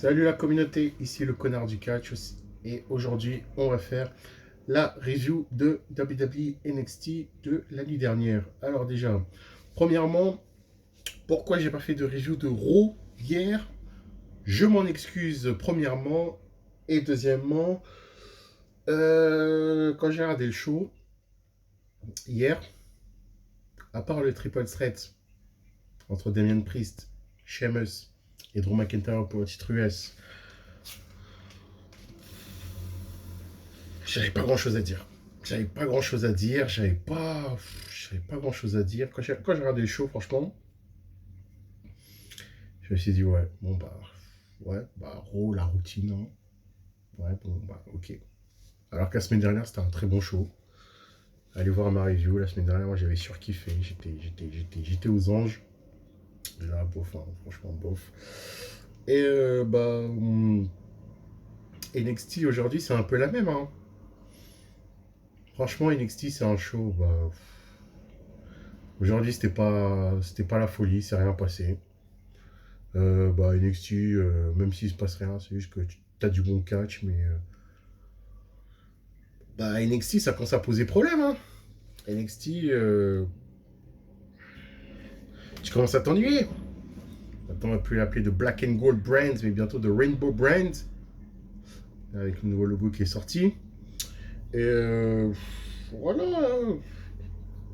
Salut la communauté, ici le connard du catch et aujourd'hui on va faire la review de WWE NXT de la nuit dernière. Alors déjà, premièrement, pourquoi j'ai pas fait de review de Raw hier? Je m'en excuse premièrement et deuxièmement, quand j'ai regardé le show hier, à part le triple threat entre Damien Priest, Sheamus et Drew McIntyre pour le titre US, j'avais pas grand chose à dire. J'avais pas grand chose à dire, j'avais pas grand chose à dire. Quand j'ai regardé le show, franchement, je me suis dit, Raw, la routine, non. Ouais, bon, bah, ok. Alors que la semaine dernière, c'était un très bon show. Allez voir ma review, la semaine dernière, moi j'avais surkiffé, j'étais aux anges. Et là, bof, hein, franchement, bof. Et NXT aujourd'hui, c'est un peu la même, hein. Franchement, NXT, c'est un show, aujourd'hui, c'était pas la folie, c'est rien passé. NXT, même s'il se passe rien, c'est juste que tu as du bon catch, mais NXT, ça commence à poser problème, hein. NXT, tu commences à t'ennuyer. Maintenant, on va plus l'appeler de Black and Gold Brands, mais bientôt de Rainbow Brands, avec le nouveau logo qui est sorti. Et voilà.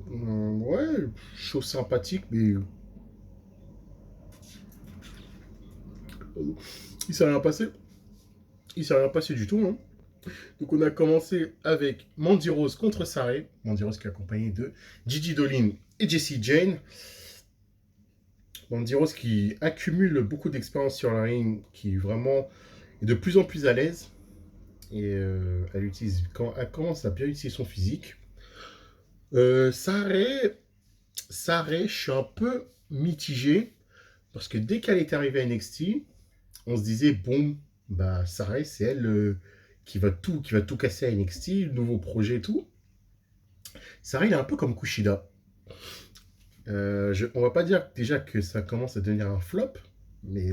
Ouais, chose sympathique, mais il s'est rien passé. Il s'est rien passé du tout, hein. Donc on a commencé avec Mandy Rose contre Sarray. Mandy Rose qui est accompagnée de Gigi Dolin et Jessie Jane. Mandy Rose qui accumule beaucoup d'expérience sur la ring, qui vraiment est de plus en plus à l'aise. Et elle commence à bien utiliser son physique. Sarray, je suis un peu mitigé. Parce que dès qu'elle est arrivée à NXT, on se disait, bon, Sarray, c'est elle qui va tout casser à NXT, le nouveau projet et tout. Sarray, il est un peu comme Kushida. On va pas dire déjà que ça commence à devenir un flop, mais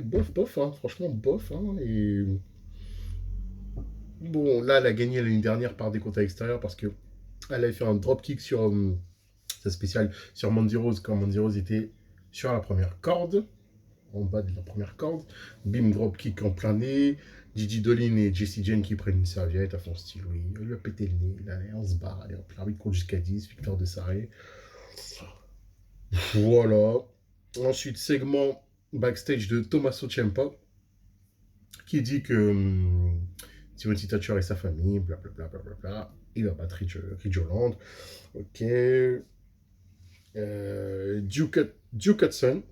bof, bof, hein, franchement, bof. Hein, et bon, là, elle a gagné l'année dernière par des comptes à l'extérieur parce que elle avait fait un dropkick sur sa spéciale sur Mandy Rose quand Mandy Rose était sur la première corde, en bas de la première corde. Bim, dropkick en plein nez. Gigi Dolin et Jessie Jane qui prennent une serviette à fond style, oui. Elle lui a pété le nez, là, on se barre, allez, l'arbitre compte jusqu'à 10, victoire de Sarray. Voilà. Ensuite, segment backstage de Tommaso Ciampa qui dit que Timothy Thatcher et sa famille, blablabla, bla, bla, bla, bla, il va battre Ridge Holland. Ok. Duke Hudson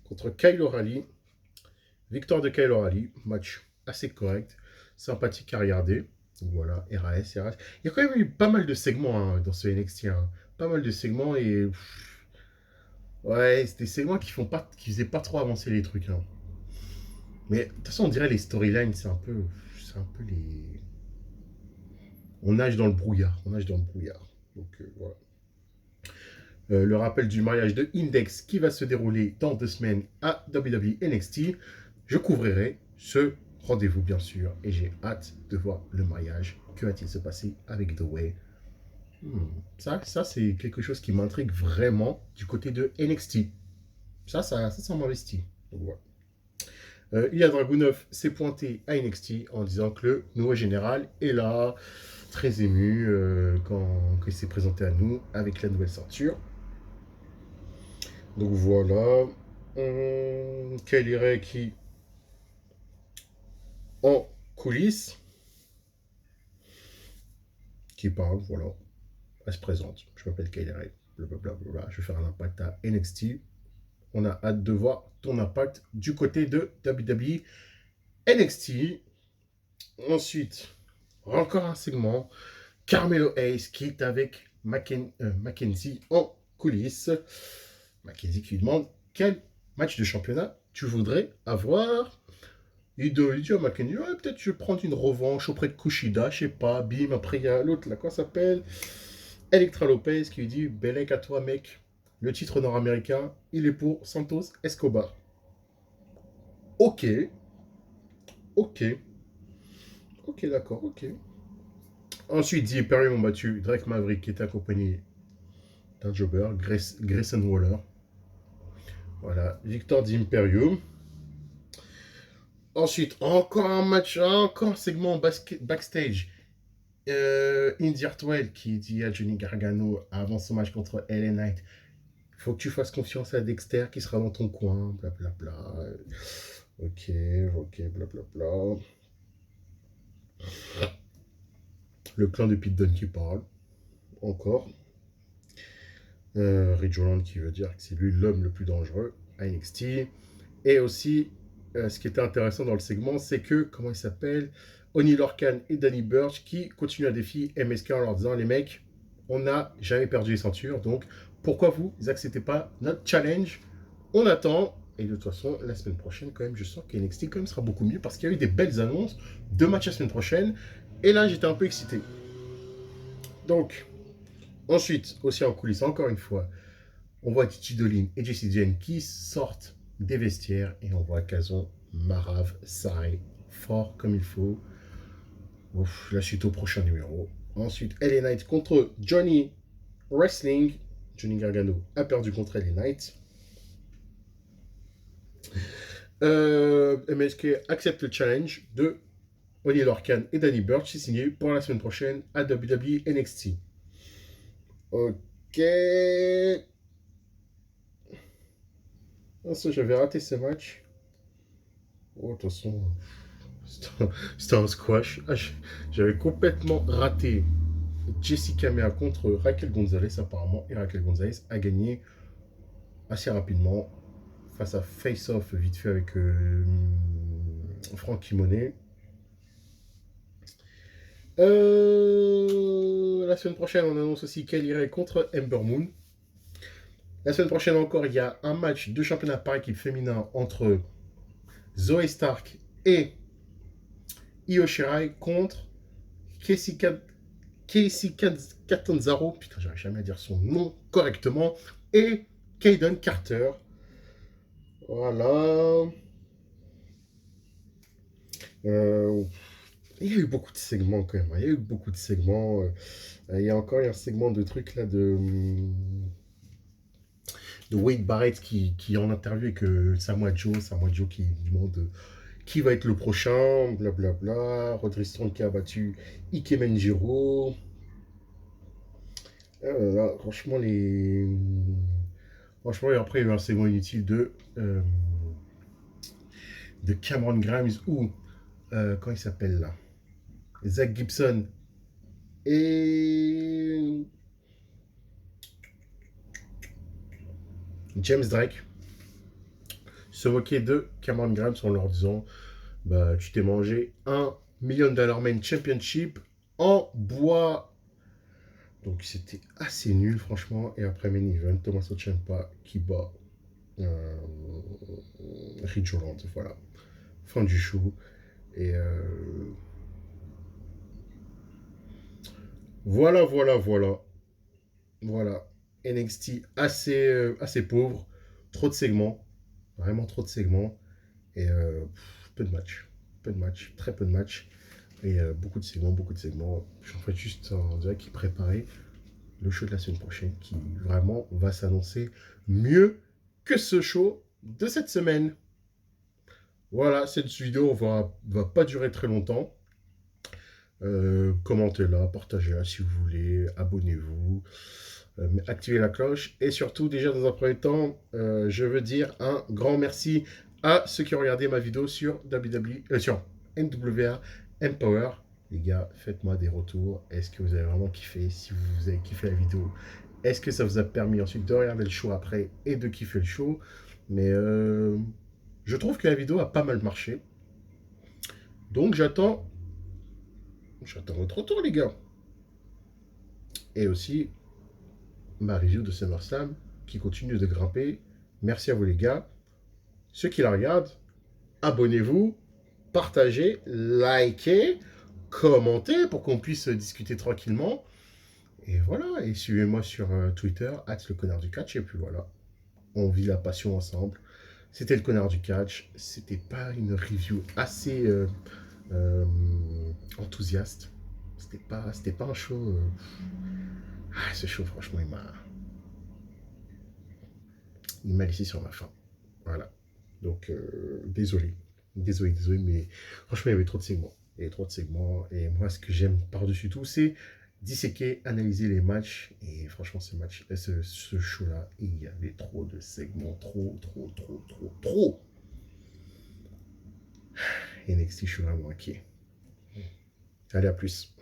contre Kyle O'Reilly. Victoire de Kyle O'Reilly. Match assez correct, sympathique à regarder. Donc voilà, RAS. Il y a quand même eu pas mal de segments hein, dans ce NXT. Hein. Pas mal de segments et. Ouais, c'est des segments qui faisaient pas trop avancer les trucs. Hein. Mais de toute façon, on dirait les storylines, c'est un peu les. On nage dans le brouillard. Donc voilà. Le rappel du mariage de Index qui va se dérouler dans 2 semaines à WWE NXT. Je couvrirai ce rendez-vous, bien sûr, et j'ai hâte de voir le mariage. Que va-t-il se passer avec The Way? Ça c'est quelque chose qui m'intrigue vraiment du côté de NXT. Ça m'investit. Donc voilà. Ilya Dragunov s'est pointé à NXT en disant que le nouveau général est là, très ému quand il s'est présenté à nous avec la nouvelle ceinture. Donc voilà. Kylie Ray qui en coulisses qui parle, voilà. Elle se présente. Je m'appelle Kylie Ray. Blablabla. Je vais faire un impact à NXT. On a hâte de voir ton impact du côté de WWE NXT. Ensuite, encore un segment. Carmelo Hayes qui est avec Mackenzie en coulisses. Mackenzie qui lui demande quel match de championnat tu voudrais avoir. Il dit à Mackenzie, ouais, peut-être je vais prendre une revanche auprès de Kushida, je sais pas, bim. Après, il y a l'autre, là, quoi s'appelle Elektra Lopez qui lui dit, Bellec à toi, mec. Le titre nord-américain, il est pour Santos Escobar. Ok, ok, ok, d'accord, ok. Ensuite, The Imperium ont battu Drake Maverick qui était accompagné d'un jobber, Grayson Waller. Voilà, victoire The Imperium. Ensuite, encore un match, encore un segment backstage. Indy Hartwell qui dit à Johnny Gargano avant son match contre LA Knight, faut que tu fasses confiance à Dexter qui sera dans ton coin, blablabla. Ok, ok, blablabla. Le clan de Pete Dunne qui parle, encore. Ridge Holland qui veut dire que c'est lui l'homme le plus dangereux à NXT. Et aussi, ce qui était intéressant dans le segment, c'est que, comment il s'appelle, Oni Lorcan et Danny Burch qui continuent à défier MSK en leur disant, les mecs, on n'a jamais perdu les ceintures, donc pourquoi vous acceptez pas notre challenge? On attend. Et de toute façon, la semaine prochaine, quand même, je sens que NXT quand même sera beaucoup mieux parce qu'il y a eu des belles annonces, 2 matchs la semaine prochaine. Et là, j'étais un peu excité. Donc, ensuite, aussi en coulisses, encore une fois, on voit Titi Dolin et Jessie Jane qui sortent des vestiaires et on voit qu'elles ont Marav Sarai fort comme il faut. Ouf, la suite au prochain numéro. Ensuite, LA Knight contre Johnny Wrestling. Johnny Gargano a perdu contre LA Knight. MSK accepte le challenge de Oni Lorcan et Danny Burch. C'est signé pour la semaine prochaine à WWE NXT. Ok. J'avais raté ce match. Oh, de toute façon, c'était un squash. J'avais complètement raté Jessica Mea contre Raquel Gonzalez apparemment. Et Raquel Gonzalez a gagné assez rapidement face à Face Off vite fait avec Frankie Monet. La semaine prochaine, on annonce aussi qu'elle irait contre Ember Moon. La semaine prochaine encore, il y a un match de championnat par équipe féminin entre Zoe Stark et Io Shirai contre Casey Catanzaro, putain, j'arrive jamais à dire son nom correctement, et Kaden Carter. Voilà. Il y a eu beaucoup de segments quand même. Il y a eu beaucoup de segments. Il y a encore un segment de trucs là de Wade Barrett qui est en interview avec Samoa Joe qui demande qui va être le prochain, blablabla. Rodri Strong qui a battu Ike Menjiro. Là, franchement, franchement, et après, il y a eu un segment inutile de Cameron Grimes ou, comment il s'appelle là, Zach Gibson et James Drake se moquaient de Cameron Grimes en leur disant bah, tu t'es mangé un $1 Million Man Championship en bois. Donc c'était assez nul, franchement. Et après main event, Tommaso Ciampa qui bat Ridge Holland. Voilà. Fin du show. Et voilà, voilà, voilà. Voilà. NXT assez pauvre. Trop de segments. Vraiment trop de segments. Et peu de matchs. Peu de matchs. Très peu de matchs. Et beaucoup de segments, beaucoup de segments. Je fais juste en direct qui préparait le show de la semaine prochaine qui vraiment va s'annoncer mieux que ce show de cette semaine. Voilà, cette vidéo va pas durer très longtemps. Commentez-la, partagez-la si vous voulez, abonnez-vous, activez la cloche. Et surtout, déjà dans un premier temps, je veux dire un grand merci à ceux qui ont regardé ma vidéo sur sur NWA Empower. Les gars, faites-moi des retours. Est-ce que vous avez vraiment kiffé? Si vous avez kiffé la vidéo, est-ce que ça vous a permis ensuite de regarder le show après et de kiffer le show? Mais je trouve que la vidéo a pas mal marché. Donc j'attends votre retour, les gars. Et aussi, ma review de SummerSlam qui continue de grimper. Merci à vous, les gars. Ceux qui la regardent, abonnez-vous, partagez, likez, commentez pour qu'on puisse discuter tranquillement. Et voilà, et suivez-moi sur Twitter, le connard du catch, et puis voilà, on vit la passion ensemble. C'était le connard du catch, c'était pas une review assez euh, enthousiaste. C'était pas un show. Ah, ce show, franchement, il m'a laissé sur ma faim. Voilà. Donc, désolé. Désolé, mais franchement, il y avait trop de segments. Il y avait trop de segments. Et moi, ce que j'aime par-dessus tout, c'est disséquer, analyser les matchs. Et franchement, ce show-là, il y avait trop de segments. Trop. NXT, je suis vraiment inquiet. Allez, à plus.